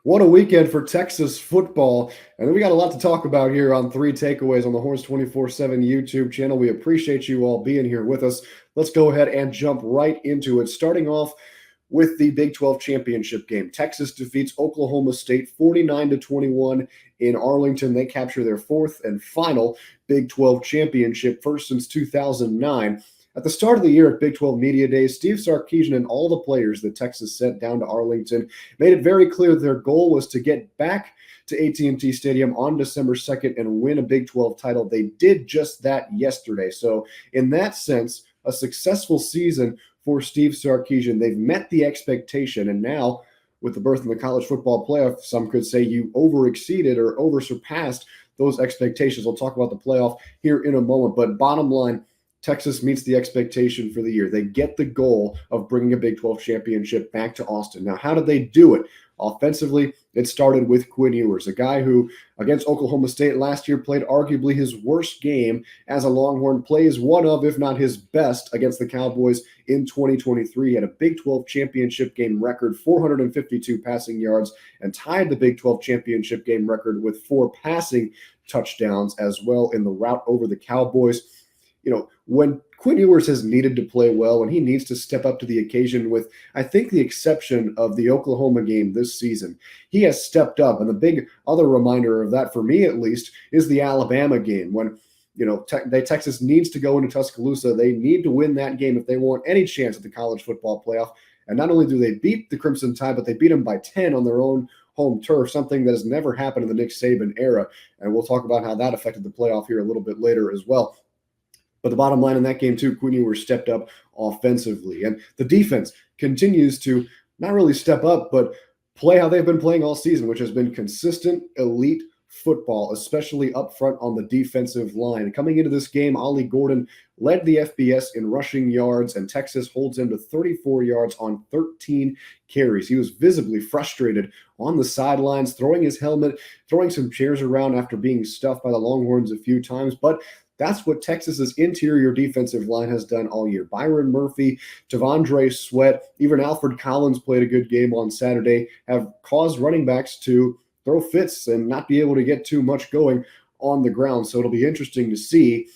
What a weekend for Texas football. And we got a lot to talk about here on Three Takeaways on the Horns 24/7 YouTube channel. We appreciate you all being here with us. Let's go ahead and jump right into it. Starting off with the Big 12 championship game. Texas defeats Oklahoma State 49-21 in Arlington. They capture their fourth and final Big 12 championship, first since 2009. At the start of the year at Big 12 Media Days, Steve Sarkisian and all the players that Texas sent down to Arlington made it very clear that their goal was to get back to AT&T Stadium on December 2nd and win a Big 12 title. They did just that yesterday. So in that sense, a successful season for Steve Sarkisian. They've met the expectation, and now with the berth in the college football playoff, some could say you over-exceeded or over-surpassed those expectations. We'll talk about the playoff here in a moment, but bottom line, Texas meets the expectation for the year. They get the goal of bringing a Big 12 championship back to Austin. Now, how did they do it? Offensively, it started with Quinn Ewers, a guy who, against Oklahoma State last year, played arguably his worst game as a Longhorn, plays one of, if not his best, against the Cowboys in 2023. He had a Big 12 championship game record, 452 passing yards, and tied the Big 12 championship game record with 4 passing touchdowns as well in the rout over the Cowboys. When Quinn Ewers has needed to play well, when he needs to step up to the occasion, with, I think, the exception of the Oklahoma game this season, he has stepped up. And the big other reminder of that, for me at least, is the Alabama game when, Texas needs to go into Tuscaloosa. They need to win that game if they want any chance at the college football playoff. And not only do they beat the Crimson Tide, but they beat them by 10 on their own home turf, something that has never happened in the Nick Saban era. And we'll talk about how that affected the playoff here a little bit later as well. But the bottom line in that game, too, Quinn Ewers stepped up offensively. And the defense continues to not really step up, but play how they've been playing all season, which has been consistent, elite football, especially up front on the defensive line. Coming into this game, Ollie Gordon led the FBS in rushing yards, and Texas holds him to 34 yards on 13 carries. He was visibly frustrated on the sidelines, throwing his helmet, throwing some chairs around after being stuffed by the Longhorns a few times, but that's what Texas's interior defensive line has done all year. Byron Murphy, Tavondre Sweat, even Alfred Collins played a good game on Saturday, have caused running backs to throw fits and not be able to get too much going on the ground. So it'll be interesting to see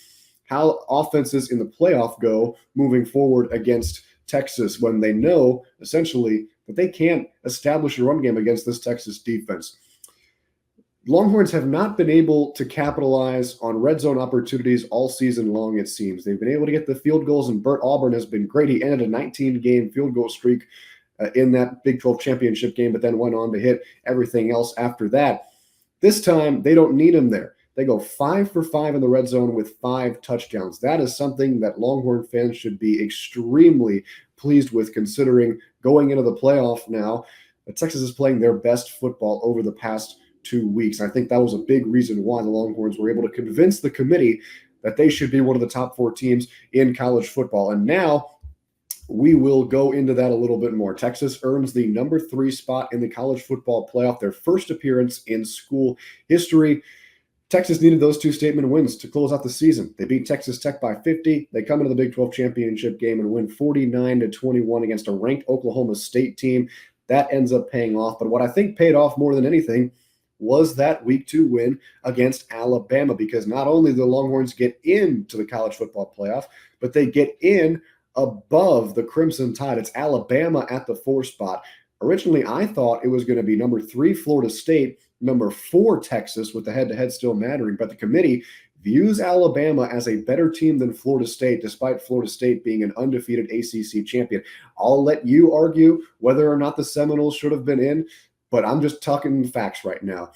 how offenses in the playoff go moving forward against Texas when they know, essentially, that they can't establish a run game against this Texas defense. Longhorns have not been able to capitalize on red zone opportunities all season long, it seems. They've been able to get the field goals, and Bert Auburn has been great. He ended a 19-game field goal streak in that Big 12 championship game, but then went on to hit everything else after that. This time, they don't need him there. They go 5 for 5 in the red zone with 5 touchdowns. That is something that Longhorn fans should be extremely pleased with, considering going into the playoff now, Texas is playing their best football over the past 2 weeks. I think that was a big reason why the Longhorns were able to convince the committee that they should be one of the top 4 teams in college football. And now we will go into that a little bit more. Texas earns the number 3 spot in the college football playoff, their first appearance in school history. Texas needed those 2 statement wins to close out the season. They beat Texas Tech by 50. They come into the Big 12 championship game and win 49-21 against a ranked Oklahoma State team. That ends up paying off. But what I think paid off more than anything was that week 2 win against Alabama, because not only do the Longhorns get into the college football playoff, but they get in above the Crimson Tide. It's Alabama at the 4 spot. Originally, I thought it was going to be number 3 Florida State, number 4 Texas, with the head-to-head still mattering, but the committee views Alabama as a better team than Florida State, despite Florida State being an undefeated ACC champion. I'll let you argue whether or not the Seminoles should have been in, but I'm just talking facts right now.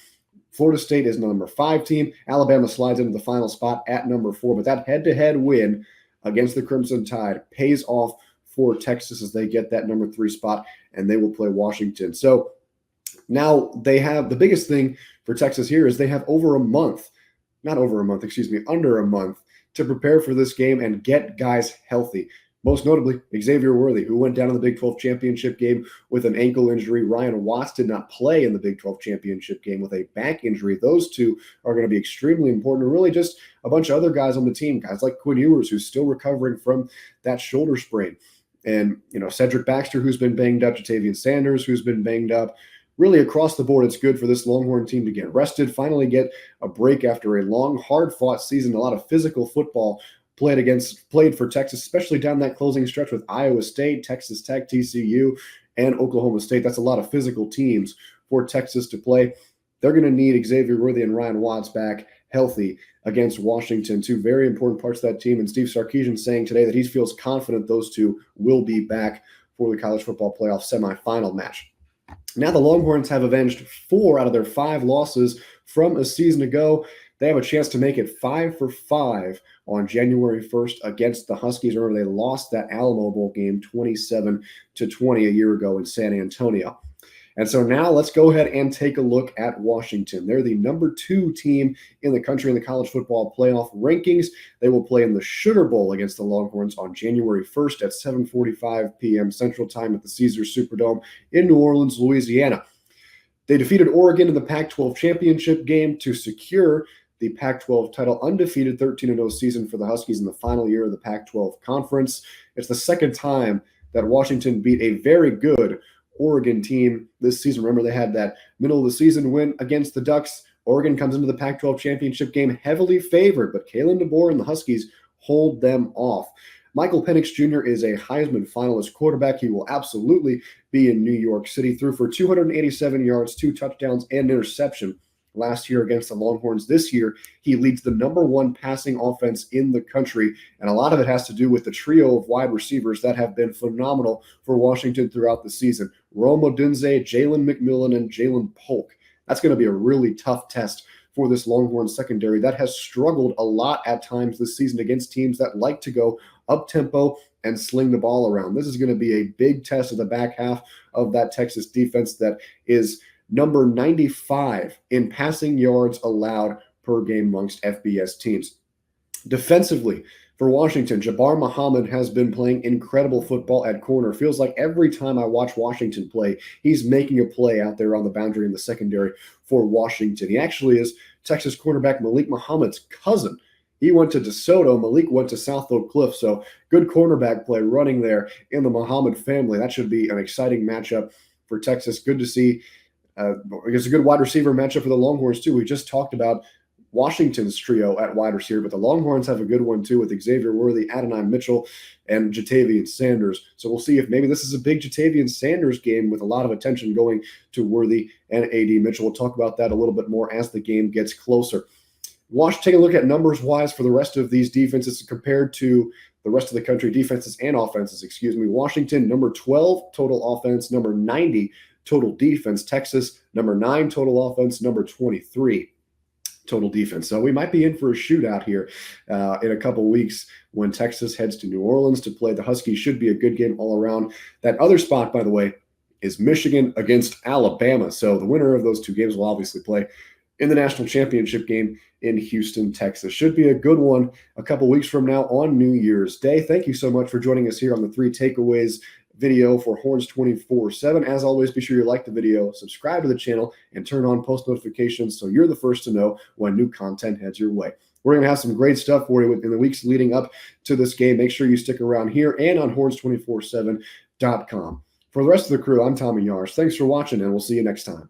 Florida State is the number 5 team. Alabama slides into the final spot at number 4. But that head-to-head win against the Crimson Tide pays off for Texas as they get that number 3 spot, and they will play Washington. So now they have the biggest thing for Texas here is they have under a month to prepare for this game and get guys healthy. Most notably, Xavier Worthy, who went down in the Big 12 championship game with an ankle injury. Ryan Watts did not play in the Big 12 championship game with a back injury. Those 2 are going to be extremely important. And really just a bunch of other guys on the team, guys like Quinn Ewers, who's still recovering from that shoulder sprain. And, Cedric Baxter, who's been banged up, Jatavian Sanders, who's been banged up. really across the board, it's good for this Longhorn team to get rested, finally get a break after a long, hard-fought season, a lot of physical football played for Texas, especially down that closing stretch with Iowa State, Texas Tech, TCU, and Oklahoma State. That's a lot of physical teams for Texas to play. They're going to need Xavier Worthy and Ryan Watts back healthy against Washington, two very important parts of that team. And Steve Sarkisian saying today that he feels confident those two will be back for the college football playoff semifinal match. Now the Longhorns have avenged 4 out of their 5 losses from a season ago. They have a chance to make it 5 for 5 on January 1st against the Huskies. Remember, they lost that Alamo Bowl game 27-20 a year ago in San Antonio. And so now let's go ahead and take a look at Washington. They're the number 2 team in the country in the college football playoff rankings. They will play in the Sugar Bowl against the Longhorns on January 1st at 7:45 p.m. Central Time at the Caesars Superdome in New Orleans, Louisiana. They defeated Oregon in the Pac-12 championship game to secure the Pac-12 title, undefeated 13-0 season for the Huskies in the final year of the Pac-12 conference. It's the second time that Washington beat a very good Oregon team this season. Remember, they had that middle of the season win against the Ducks. Oregon comes into the Pac-12 championship game heavily favored, but Kalen DeBoer and the Huskies hold them off. Michael Penix Jr. is a Heisman finalist quarterback. He will absolutely be in New York City. Threw for 287 yards, 2 touchdowns, and an interception last year against the Longhorns. This year, he leads the number 1 passing offense in the country, and a lot of it has to do with the trio of wide receivers that have been phenomenal for Washington throughout the season. Rome Odunze, Jalen McMillan, and Jalen Polk. That's going to be a really tough test for this Longhorn secondary that has struggled a lot at times this season against teams that like to go up-tempo and sling the ball around. This is going to be a big test of the back half of that Texas defense that is number 95 in passing yards allowed per game amongst FBS teams. Defensively, for Washington, Jabbar Muhammad has been playing incredible football at corner. Feels like every time I watch Washington play, he's making a play out there on the boundary in the secondary for Washington. He actually is Texas cornerback Malik Muhammad's cousin. He went to DeSoto. Malik went to South Oak Cliff. So good cornerback play running there in the Muhammad family. That should be an exciting matchup for Texas. Good to see. It's a good wide receiver matchup for the Longhorns, too. We just talked about Washington's trio at wide receiver, but the Longhorns have a good one, too, with Xavier Worthy, Adonai Mitchell, and Jatavian Sanders. So we'll see if maybe this is a big Jatavian Sanders game with a lot of attention going to Worthy and A.D. Mitchell. We'll talk about that a little bit more as the game gets closer. Take a look at numbers-wise for the rest of these defenses compared to the rest of the country, defenses and offenses, Washington, number 12 total offense, number 90 total defense. Texas, number 9 total offense, number 23 total defense. So we might be in for a shootout here in a couple weeks when Texas heads to New Orleans to play the Huskies. Should be a good game all around. That other spot, by the way, is Michigan against Alabama. So the winner of those 2 games will obviously play in the national championship game in Houston, Texas. Should be a good one a couple weeks from now on New Year's Day. Thank you so much for joining us here on the 3 Takeaways video for Horns 24/7. As always, be sure you like the video, subscribe to the channel, and turn on post notifications so you're the first to know when new content heads your way. We're going to have some great stuff for you in the weeks leading up to this game. Make sure you stick around here and on horns247.com. For the rest of the crew, I'm Tomy Yarrish. Thanks for watching, and we'll see you next time.